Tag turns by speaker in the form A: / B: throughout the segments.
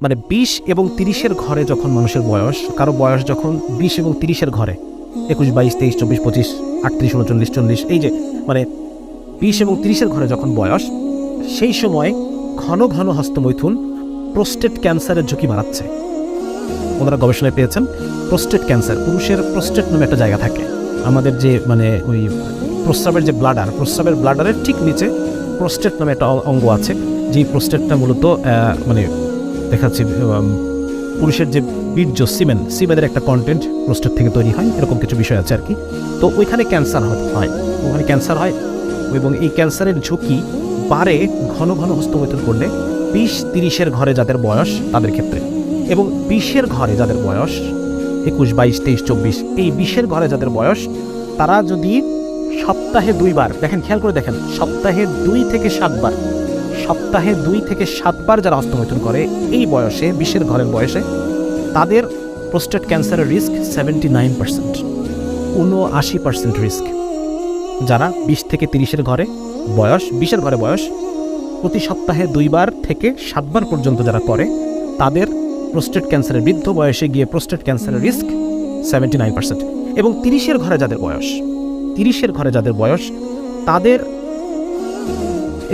A: মানে 20 এবং 30-এর ঘরে যখন মানুষের বয়স, কারো বয়স যখন 20 এবং 30-এর ঘরে, 21, 22, 23, 24, 25, 38, 39, 40, এই যে মানে 20 এবং 30-এর ঘরে যখন বয়স, সেই সময় ঘন ঘন হস্তমৈথুন প্রোস্টেট ক্যান্সারের ঝুঁকি বাড়াচ্ছে। ওনারা গবেষণায় পেয়েছেন প্রোস্টেট ক্যান্সার, পুরুষের প্রোস্টেট নামে একটা জায়গা থাকে, আমাদের যে মানে ওই প্রস্রাবের যে ব্লাডার, প্রস্রাবের ব্লাডারের ঠিক নিচে প্রোস্টেট নামে একটা অঙ্গ আছে, যেই প্রোস্টেটটা মূলত মানে দেখাচ্ছি পুরুষের যে বীর্য, সিমেনের একটা কন্টেন্ট প্রোস্টেট থেকে তৈরি হয়, এরকম কিছু বিষয় আছে আর কি। তো ওইখানে ক্যান্সার হয়, ওখানে ক্যান্সার হয় এবং এই ক্যান্সারের ঝুঁকি বাড়ে ঘন ঘন হস্তমৈথুন করলে 20-30-এর ঘরে যাদের বয়স তাদের ক্ষেত্রে, এবং 20-এর ঘরে যাদের বয়স 21, 22, 23, 24, এই 20-এর ঘরে যাদের বয়স, তারা যদি সপ্তাহে 2 বার, দেখেন খেয়াল করে দেখেন, সপ্তাহে 2 থেকে 7 বার, সপ্তাহে 2 থেকে 7 বার যারা হস্তমৈথুন করে এই বয়সে, 20-এর ঘরের বয়সে, তাদের প্রোস্টেট ক্যান্সারের রিস্ক 79%, 79% রিস্ক। যারা 20 থেকে 30-এর ঘরে বয়স, 20-এর ঘরে বয়স, প্রতি সপ্তাহে 2 বার থেকে 7 বার পর্যন্ত যারা করে, তাদের প্রোস্টেট ক্যান্সারের, বৃদ্ধ বয়সে গিয়ে প্রোস্টেট ক্যান্সারের রিস্ক 79%। এবং 30-এর ঘরে যাদের বয়স, 30-এর ঘরে যাদের বয়স, তাদের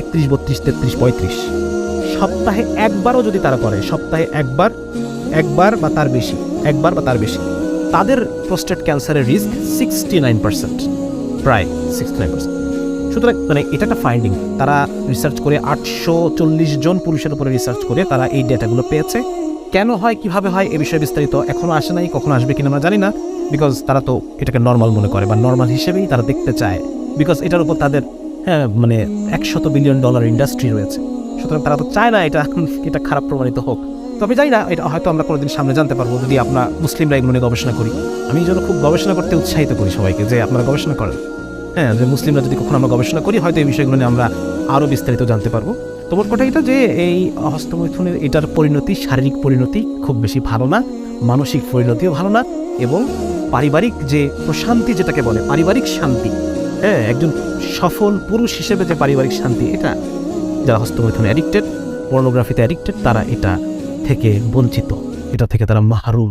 A: 31, 32, 33, 35, সপ্তাহে একবারও যদি তারা করে, সপ্তাহে একবার বা তার বেশি, একবার বা তার বেশি, তাদের প্রোস্টেট ক্যান্সারের রিস্ক 69%, প্রায় 69%। সুতরাং মানে এটা একটা ফাইন্ডিং, তারা রিসার্চ করে 840 জন পুরুষের উপরে রিসার্চ করে তারা এই ডেটাগুলো পেয়েছে। কেন হয়, কিভাবে হয়, এ বিষয়ে বিস্তারিত এখনও আসে নাই, কখনো আসবে কিনা আমরা জানি না, বিকজ তারা তো এটাকে নর্মাল মনে করে বা নর্মাল হিসেবেই তারা দেখতে চায়, বিকজ এটার উপর তাদের মানে $100 বিলিয়ন ইন্ডাস্ট্রি রয়েছে। সুতরাং তারা তো চায় না এটা খারাপ প্রমাণিত হোক। তো আমি জানি না, এটা হয়তো আমরা কোনোদিন সামনে জানতে পারবো যদি আমরা মুসলিমরা এগুলো নিয়ে গবেষণা করি। আমি এই জন্য খুব গবেষণা করতে উৎসাহিত করি সবাইকে যে আপনারা গবেষণা করেন, যে মুসলিমরা যদি কখনো আমরা গবেষণা করি, হয়তো এই বিষয়গুলো নিয়ে আমরা আরও বিস্তারিত জানতে পারবো। তোমার কথা এটা যে এই হস্তমৈথুনের এটার পরিণতি, শারীরিক পরিণতি খুব বেশি ভালো না, মানসিক পরিণতিও ভালো না, এবং পারিবারিক যে প্রশান্তি, যেটাকে বলে পারিবারিক শান্তি, একজন সফল পুরুষ হিসেবে যে পারিবারিক শান্তি, এটা যারা হস্তমৈথুনে অ্যাডিক্টেড, পর্নোগ্রাফিতে অ্যাডিক্টেড, তারা এটা থেকে বঞ্চিত, এটা থেকে তারা মাহরুম।